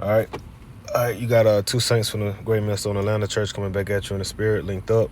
All right. All right, you got two saints from the Great Millstone Atlanta Church coming back at you in the spirit, linked up.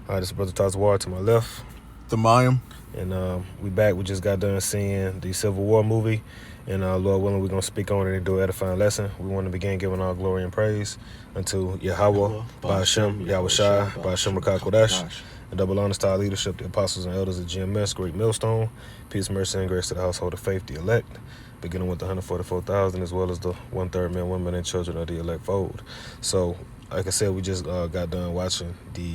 This is Brother Tazawar to my left. The Mayim. And we back. We just got done seeing the Civil War movie. And Lord willing, we're going to speak on it and do an edifying lesson. We want to begin giving all glory and praise unto Yahweh, Ba'ashem, Yahweh Shai, Ba'ashem Rakah Kodesh. And double honors to our leadership, the apostles and elders of GMS, Great Millstone. Peace, mercy, and grace to the household of faith, the elect. Beginning with the 144,000 as well as the 1/3 men, women, and children of the elect fold. So, like I said, we just got done watching the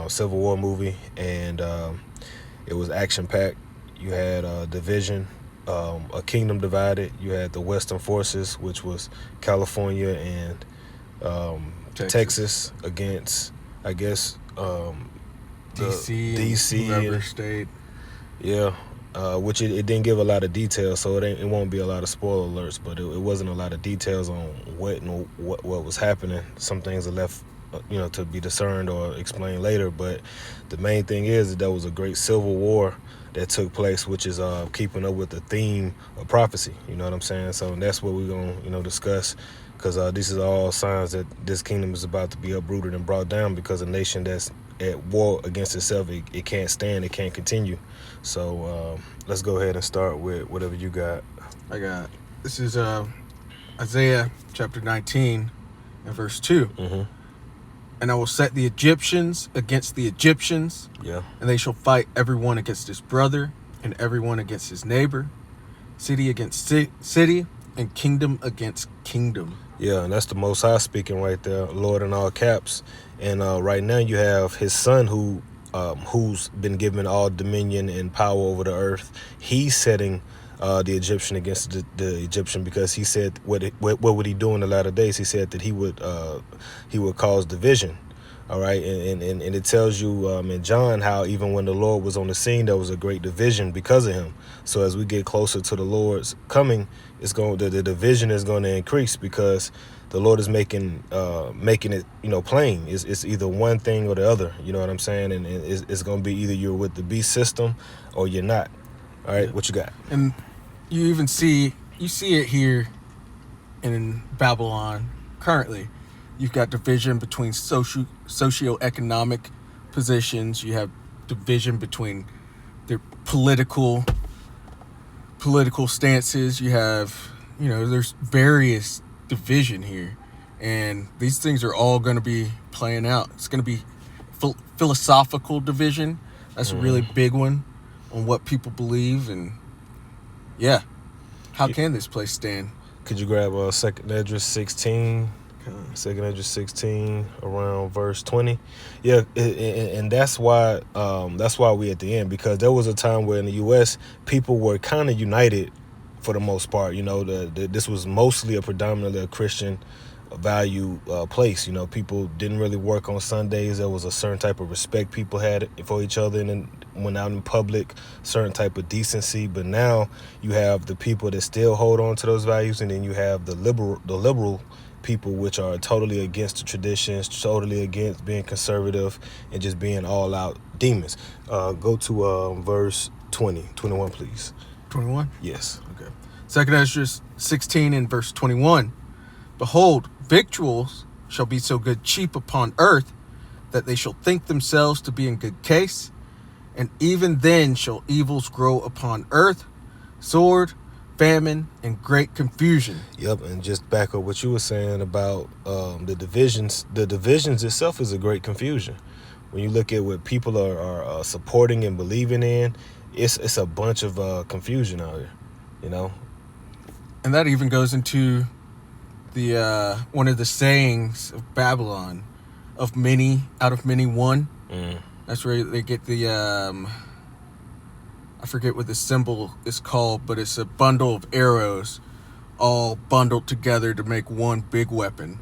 Civil War movie, and it was action-packed. You had division, a kingdom divided. You had the Western forces, which was California and Texas against, I guess, DC, whoever state. Yeah. Which it didn't give a lot of details, so it won't be a lot of spoiler alerts, but it wasn't a lot of details on what was happening. Some things are left, to be discerned or explained later, but the main thing is that there was a great civil war that took place, which is keeping up with the theme of prophecy. You know what I'm saying? So that's what we're going to discuss, because this is all signs that this kingdom is about to be uprooted and brought down, because a nation that's at war against itself, it can't stand, it can't continue. So let's go ahead and start with whatever you got. This is Isaiah chapter 19 and verse 2. Mm-hmm. And I will set the Egyptians against the Egyptians, Yeah. and they shall fight everyone against his brother, and everyone against his neighbor, city against city, and kingdom against kingdom. Yeah, and that's the Most High speaking right there, Lord in all caps. And right now you have his son who's been given all dominion and power over the earth. He's setting the Egyptian against the Egyptian, because he said what would he do in the latter days? He said that he would cause division. All right, and it tells you in John how even when the Lord was on the scene, there was a great division because of him. So as we get closer to the Lord's coming, the division is going to increase, because the Lord is making it plain. It's either one thing or the other. You know what I'm saying? And it's going to be either you're with the beast system or you're not. All right, What you got? And you even see it here in Babylon currently. You've got division between socioeconomic positions. You have division between their political stances. You have, there's various division here. And these things are all going to be playing out. It's going to be philosophical division. That's a really big one on what people believe. And, yeah, how can this place stand? Could you grab 2nd Esdras 16? 2nd Esdras 16 around verse 20. Yeah, and that's why we at the end, because there was a time where in the U.S. people were kind of united for the most part. This was mostly a predominantly a Christian value place. People didn't really work on Sundays. There was a certain type of respect people had for each other, and then when out in public, certain type of decency. But now you have the people that still hold on to those values, and then you have the liberal people, which are totally against the traditions, totally against being conservative, and just being all out demons. Go to verse 21, please. 21? Yes. Okay. 2nd Esdras 16 and verse 21. Behold, victuals shall be so good cheap upon earth, that they shall think themselves to be in good case, and even then shall evils grow upon earth, sword, famine, and great confusion. Yep, and just back up what you were saying about the divisions. The divisions itself is a great confusion. When you look at what people are supporting and believing in, it's a bunch of confusion out here, And that even goes into the one of the sayings of Babylon, out of many one. That's where they get the I forget what the symbol is called, but it's a bundle of arrows all bundled together to make one big weapon.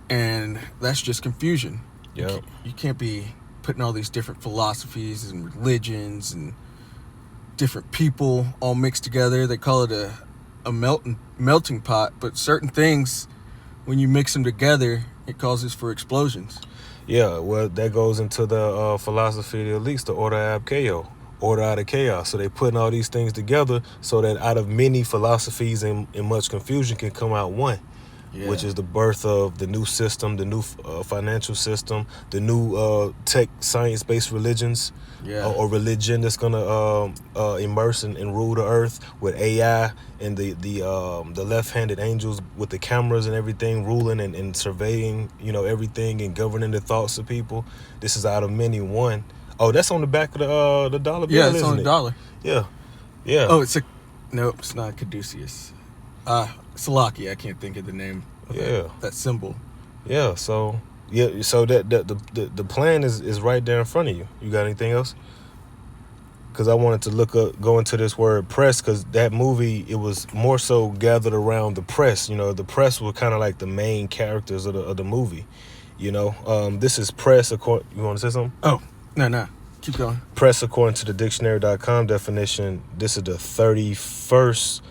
And that's just confusion. Yep. You can't be putting all these different philosophies and religions and different people all mixed together. They call it a melting pot, but certain things, when you mix them together, it causes for explosions. Yeah, well, that goes into the philosophy of the elites, the order ab chaos, order out of chaos. So they putting all these things together so that out of many philosophies and much confusion can come out one. which is the birth of the new system, the new financial system, the new tech science-based religions, or religion that's gonna immerse and rule the earth with AI and the left-handed angels with the cameras and everything ruling and surveying, everything and governing the thoughts of people. This is out of many one. Oh, that's on the back of the dollar bill. Yeah, it's on the dollar. Yeah. Oh, no, it's not Caduceus. Salaki, I can't think of the name of that symbol. Yeah, so that the plan is right there in front of you. You got anything else? Because I wanted to go into this word press, because that movie, it was more so gathered around the press. The press were kind of like the main characters of the movie. This is press. You want to say something? Oh, no. Keep going. Press, according to the dictionary.com definition, this is the 31st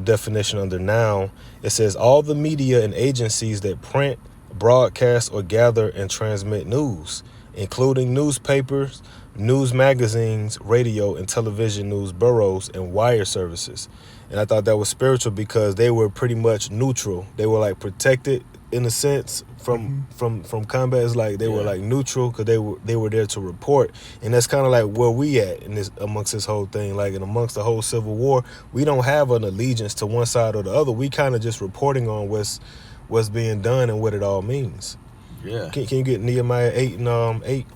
definition under noun. It says all the media and agencies that print, broadcast, or gather and transmit news, including newspapers, news magazines, radio and television news bureaus, and wire services. And I thought that was spiritual because they were pretty much neutral. They were like protected in a sense from combat. It's like they were like neutral because they were there to report. And that's kind of like where we at in this, amongst this whole thing. Like, and amongst the whole Civil War, we don't have an allegiance to one side or the other. We kind of just reporting on what's being done and what it all means. Yeah. Can you get Nehemiah 8 and 8?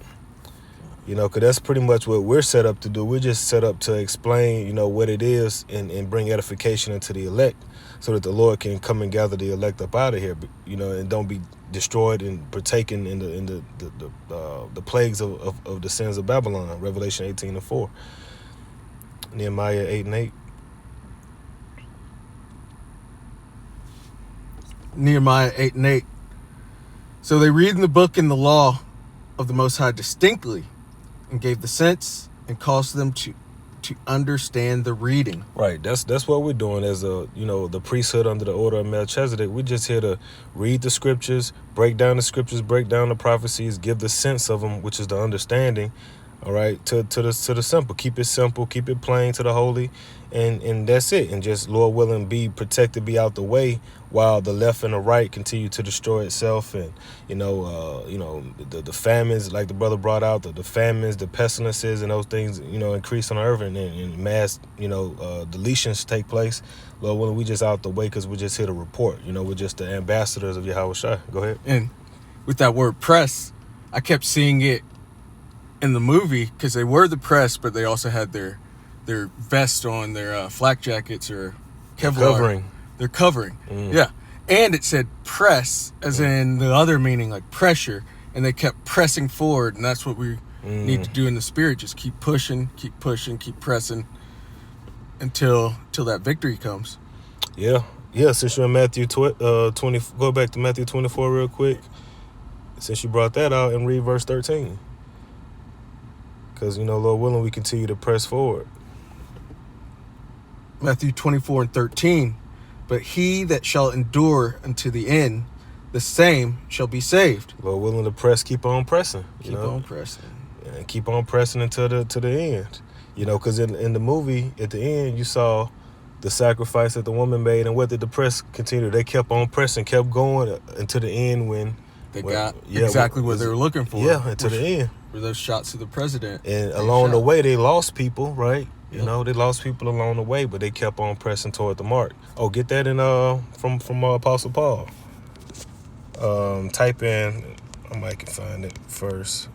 Because that's pretty much what we're set up to do. We're just set up to explain, what it is and bring edification into the elect, so that the Lord can come and gather the elect up out of here, and don't be destroyed and partaken in the plagues of the sins of Babylon. Revelation 18 and 4. Nehemiah 8 and 8. Nehemiah 8 and 8. So they read in the book and the law of the Most High distinctly, and gave the sense and caused them to understand the reading. Right. That's what we're doing as the priesthood under the order of Melchizedek. We're just here to read the scriptures, break down the scriptures, break down the prophecies, give the sense of them, which is the understanding. All right, to the simple. Keep it simple, keep it plain to the holy, and that's it. And just, Lord willing, be protected, be out the way, while the left and the right continue to destroy itself. And the famines, like the brother brought out, the famines, the pestilences, and those things, increase on the earth, and mass deletions take place. Lord willing, we just out the way because we're just here to report. We're just the ambassadors of Yahweh Shai. Go ahead. And with that word press, I kept seeing it in the movie, because they were the press, but they also had their vest on, their flak jackets or Kevlar. Covering. They're covering. Yeah. And it said press, as in the other meaning, like pressure. And they kept pressing forward, and that's what we need to do in the spirit. Just keep pushing, keep pressing until that victory comes. Yeah. Since you're in Matthew 20, go back to Matthew 24 real quick. Since you brought that out, and read verse 13. Because, Lord willing, we continue to press forward. Matthew 24 and 13. But he that shall endure unto the end, the same shall be saved. Lord willing, to press, keep on pressing. Keep on pressing. And keep on pressing until to the end. Because in the movie, at the end, you saw the sacrifice that the woman made. And what did the press continue? They kept on pressing, kept going until the end when they got exactly what they were looking for. Yeah, until the end. Were those shots of the president. And along the way, they lost people, right? They lost people along the way, but they kept on pressing toward the mark. Oh, get that in from Apostle Paul. Type in, I might can find it first.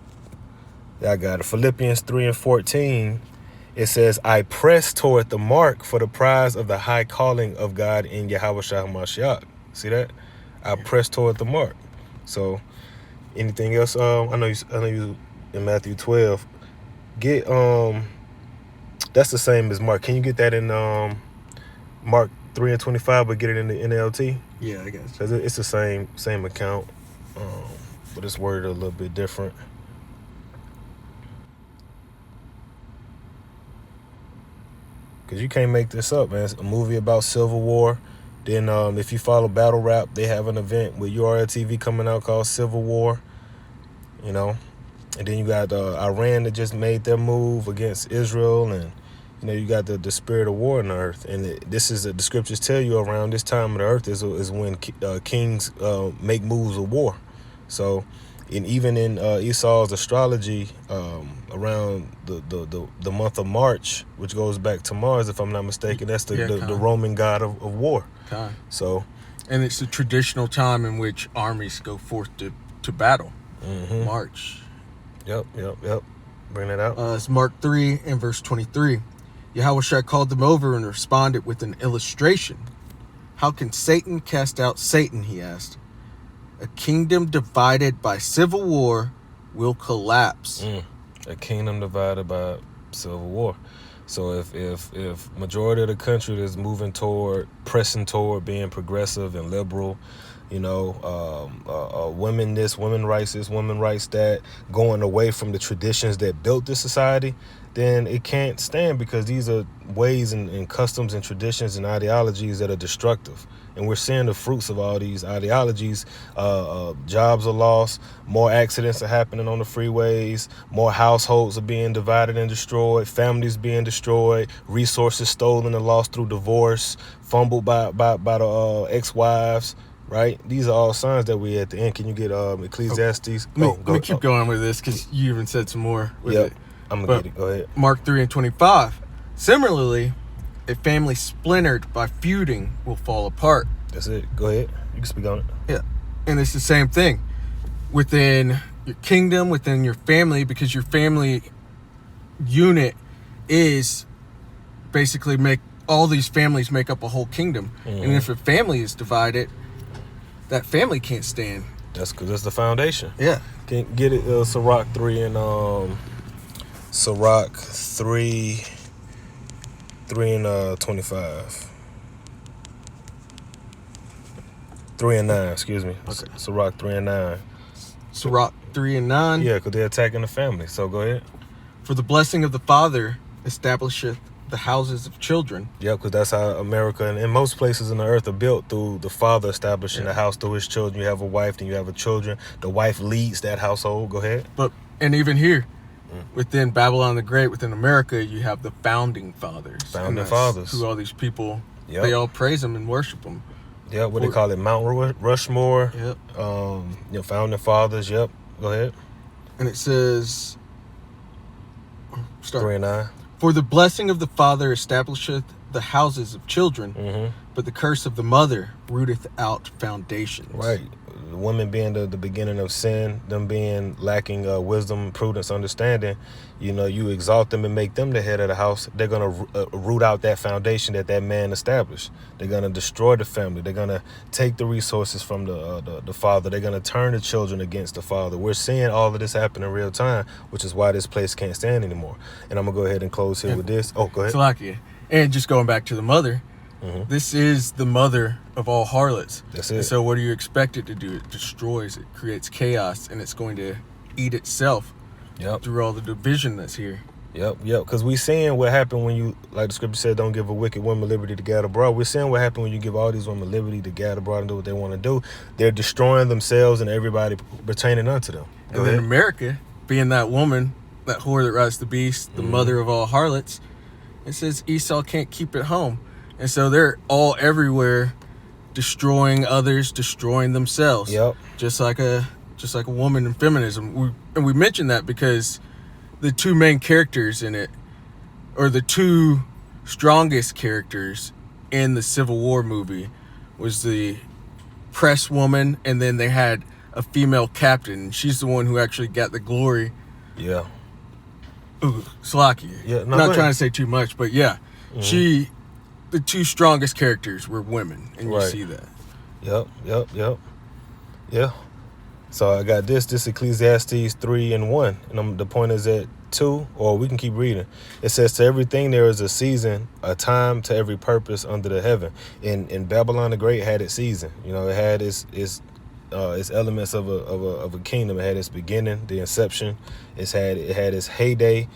Yeah, I got it. Philippians 3 and 14. It says, I press toward the mark for the prize of the high calling of God in Yahweh Shai HaMashiach. See that? I press toward the mark. So, anything else? I know you in Matthew 12. Get that's the same as Mark. Can you get that in Mark 3 and 25, but get it in the NLT? Yeah, I guess. Because it's the same account, but it's worded a little bit different. Because you can't make this up, man. It's a movie about Civil War. Then if you follow Battle Rap, they have an event with URL TV coming out called Civil War. And then you got Iran that just made their move against Israel, and you got the spirit of war in the earth, and this is the scriptures tell you around this time of the earth is when kings make moves of war. So, and even in Esau's astrology, around the month of March, which goes back to Mars, if I'm not mistaken, that's the Roman god of war. Okay. So, and it's a traditional time in which armies go forth to battle. Mm-hmm. March. Yep. Bring that out. It's Mark 3 and verse 23. Yahushua called them over and responded with an illustration. How can Satan cast out Satan, he asked. A kingdom divided by civil war will collapse. A kingdom divided by civil war. So if majority of the country is pressing toward being progressive and liberal, women this, women rights this, women rights that, going away from the traditions that built this society, then it can't stand, because these are ways and customs and traditions and ideologies that are destructive. And we're seeing the fruits of all these ideologies. Jobs are lost, more accidents are happening on the freeways, more households are being divided and destroyed, families being destroyed, resources stolen and lost through divorce, fumbled by the ex-wives. Right? These are all signs that we're at the end. Can you get Ecclesiastes? Let me keep going with this, because you even said some more with it. I'm going to get it. Go ahead. Mark 3 and 25. Similarly, a family splintered by feuding will fall apart. That's it. Go ahead. You can speak on it. Yeah. And it's the same thing within your kingdom, within your family, because your family unit is basically all these families make up a whole kingdom. Mm-hmm. And if a family is divided, that family can't stand. That's because that's the foundation. Yeah. Can get it, Sirach 3 and Sirach 3 and 25. 3 and 9, excuse me. Okay. Sirach 3 and 9. Sirach 3 and 9? Yeah, because they're attacking the family. So go ahead. For the blessing of the father establisheth the houses of children. Yeah, because that's how America and most places in the earth are built, through the father establishing the house through his children. You have a wife, then you have a children. The wife leads that household. Go ahead. And even here, within Babylon the Great, within America, you have the founding fathers. Founding fathers. Who all these people, they all praise them and worship them. Yeah, what they call it, Mount Rushmore. Yep. Founding fathers. Yep. Go ahead. And it says, 3 and 9. For the blessing of the father establisheth the houses of children, but the curse of the mother rooteth out foundations. Right. The woman being the beginning of sin, them being lacking wisdom, prudence, understanding. You exalt them and make them the head of the house. They're going to root out that foundation that man established. They're going to destroy the family. They're going to take the resources from the father. They're going to turn the children against the father. We're seeing all of this happen in real time, which is why this place can't stand anymore. And I'm going to go ahead and close here with this. Oh, go ahead. Salakia. And just going back to the mother, this is the mother of all harlots. That's it. And so what do you expect it to do? It destroys, it creates chaos, and it's going to eat itself through all the division that's here. Yep. Because we seeing what happened when you, like the scripture said, don't give a wicked woman liberty to gad abroad. We're seeing what happened when you give all these women liberty to gad abroad and do what they want to do. They're destroying themselves and everybody pertaining unto them. And then America, being that woman, that whore that rides the beast, the mother of all harlots, it says Esau can't keep it home. And so they're all everywhere, destroying others, destroying themselves. Yep. Just like a woman in feminism. We mentioned that because the two main characters in it, or the two strongest characters in the Civil War movie, was the press woman, and then they had a female captain. She's the one who actually got the glory. Yeah. Ooh, Slakia. Yeah, not trying to say too much, but yeah. The two strongest characters were women, and you see that. Yep. Yeah. So I got this Ecclesiastes 3 and 1. And the point is at 2, or we can keep reading. It says, to everything there is a season, a time to every purpose under the heaven. In Babylon the Great had its season. It had its elements of a kingdom. It had its beginning, the inception. It had its heyday,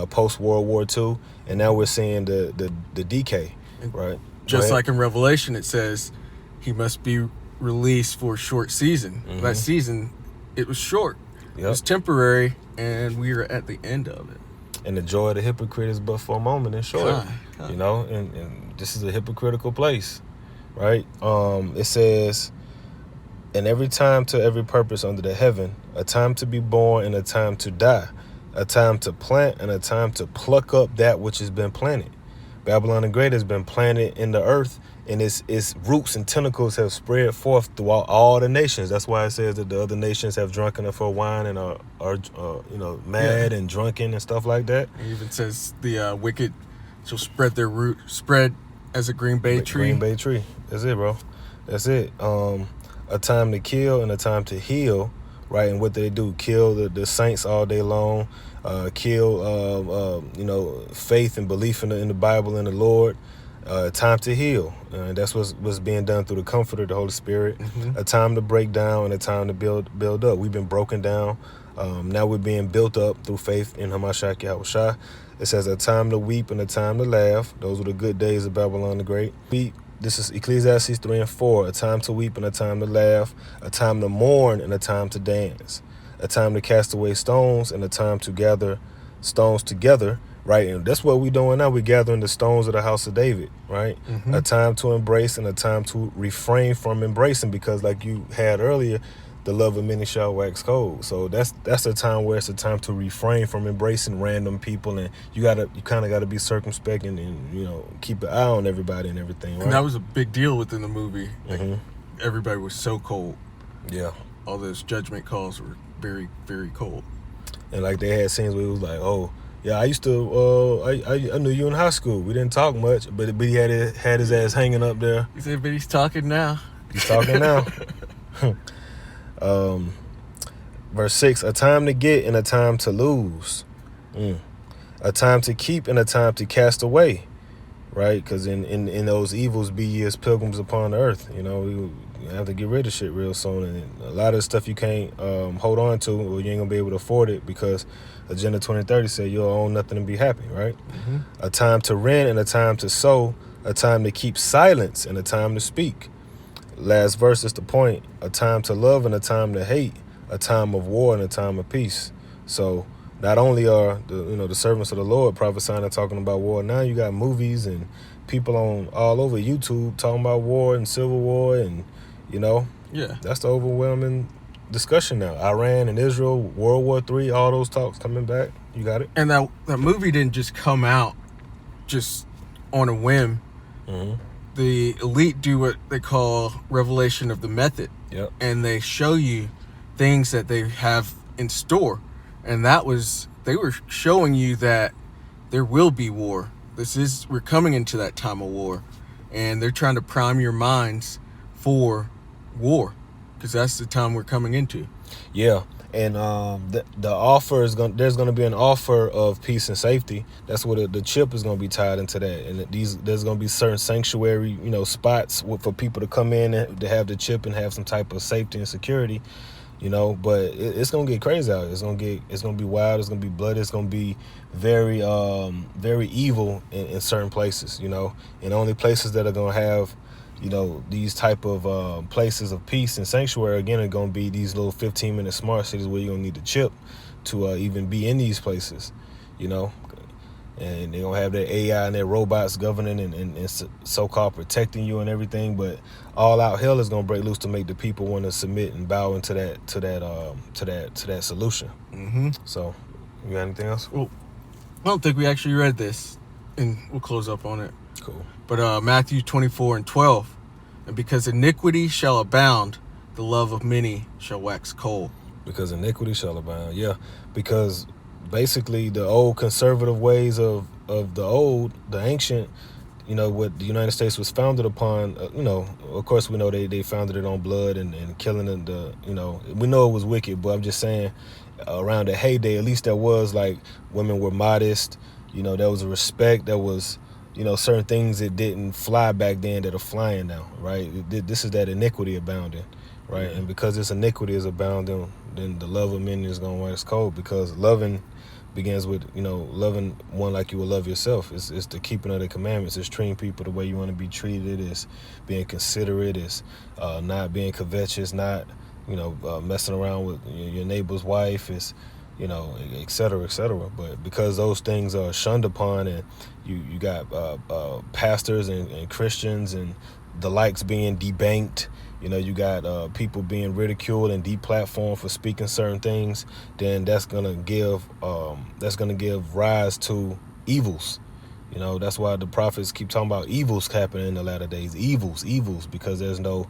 post World War II, and now we're seeing the decay. Right. Just like in Revelation, it says he must be released for a short season. That season, it was short. It was temporary, and we are at the end of it. And the joy of the hypocrite is but for a moment and short. God. You know, and this is a hypocritical place, right? It says, "And every time to every purpose under the heaven, a time to be born and a time to die, a time to plant and a time to pluck up that which has been planted." Babylon the Great has been planted in the earth, and its roots and tentacles have spread forth throughout all the nations. That's why it says that the other nations have drunken it for wine and are mad and drunken and stuff like that. It even says the wicked shall spread as a green bay tree. Green bay tree. That's it, bro. That's it. A time to kill and a time to heal, right? And what they do, kill the saints all day long, kill faith and belief in the Bible and the Lord. Time to heal, and that's what's being done through the Comforter, the Holy Spirit. A time to break down and a time to build up. We've been broken down. Now we're being built up through faith in Hamashiach Yahushua. It says a time to weep and a time to laugh. Those were the good days of Babylon the Great. This is Ecclesiastes 3 and 4. A time to weep and a time to laugh. A time to mourn and a time to dance. A time to cast away stones and a time to gather stones together. Right, and that's what we're doing now. We're gathering the stones of the house of David, right? A time to embrace and a time to refrain from embracing, because like you had earlier, the love of many shall wax cold. So that's a time where it's a time to refrain from embracing random people, and you kind of got to be circumspect and keep an eye on everybody and everything, right? And that was a big deal within the movie. Like, everybody was so cold. Yeah. All those judgment calls were very, very cold. And like they had scenes where it was like, oh, yeah, I used to. I knew you in high school. We didn't talk much, but he had his ass hanging up there. He said, "But he's talking now." He's talking now. Verse 6: a time to get and a time to lose, a time to keep and a time to cast away. Right, because in those evils be ye as pilgrims upon the earth. We have to get rid of shit real soon, and a lot of stuff you can't hold on to, or you ain't gonna be able to afford it, because Agenda 2030 said you'll own nothing and be happy, right? A time to rent and a time to sow, a time to keep silence and a time to speak. Last verse is the point: a time to love and a time to hate, a time of war and a time of peace. So not only are the servants of the Lord prophesying and talking about war, now you got movies and people on all over YouTube talking about war and civil war, and that's the overwhelming discussion now. Iran and Israel, World War III, all those talks coming back. You got it. And that movie didn't just come out just on a whim. The elite do what they call revelation of the method. Yep. And they show you things that they have in store. And they were showing you that there will be war. We're coming into that time of war, and they're trying to prime your minds for war, because that's the time we're coming into. Yeah, and the offer is there's going to be an offer of peace and safety. That's what the chip is going to be tied into that, and there's going to be certain sanctuary spots for people to come in and to have the chip and have some type of safety and security. But it's gonna get crazy out here. It's gonna be wild. It's gonna be bloody. It's gonna be very, very evil in certain places. And only places that are gonna have, these type of places of peace and sanctuary again are gonna be these little 15-minute smart cities where you're gonna need the chip to even be in these places. And they're going to have their AI and their robots governing and so-called protecting you and everything. But all out hell is going to break loose to make the people want to submit and bow into that solution. So, you got anything else? Well, I don't think we actually read this, and we'll close up on it. Cool. But Matthew 24 and 12, and because iniquity shall abound, the love of many shall wax cold. Because iniquity shall abound, yeah. Because basically the old conservative ways of the ancient, what the United States was founded upon, of course we know they founded it on blood and killing we know it was wicked, but I'm just saying around the heyday, at least there was like women were modest, there was a respect, there was, certain things that didn't fly back then that are flying now, right? This is that iniquity abounding, right? And because this iniquity is abounding, then the love of many is going to wax cold, because loving begins with, loving one like you would love yourself. It's the keeping of the commandments. It's treating people the way you want to be treated. It's being considerate. It's not being covetous, not, messing around with your neighbor's wife. It's, you know, et cetera, et cetera. But because those things are shunned upon, and you got pastors and Christians and the likes being debanked, you know, you got people being ridiculed and deplatformed for speaking certain things, then that's gonna give rise to evils. You know, that's why the prophets keep talking about evils happening in the latter days. Evils, because there's no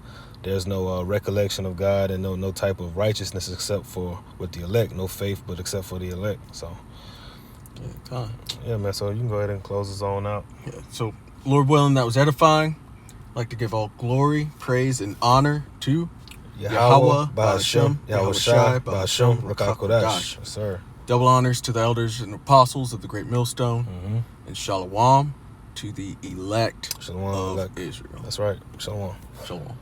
recollection of God, and no type of righteousness except for with the elect. No faith, but except for the elect. So, yeah, man. So you can go ahead and close us on out. Yeah. So, Lord willing, that was edifying. I'd like to give all glory, praise, and honor to Yahweh, Ba'ashem, Yahweh Shai, Ba'ashem, Rakakodash. Yes, sir. Double honors to the elders and apostles of the Great Millstone, and Shalom to the elect Shalom, of elect. Israel. That's right. Shalom. Shalom.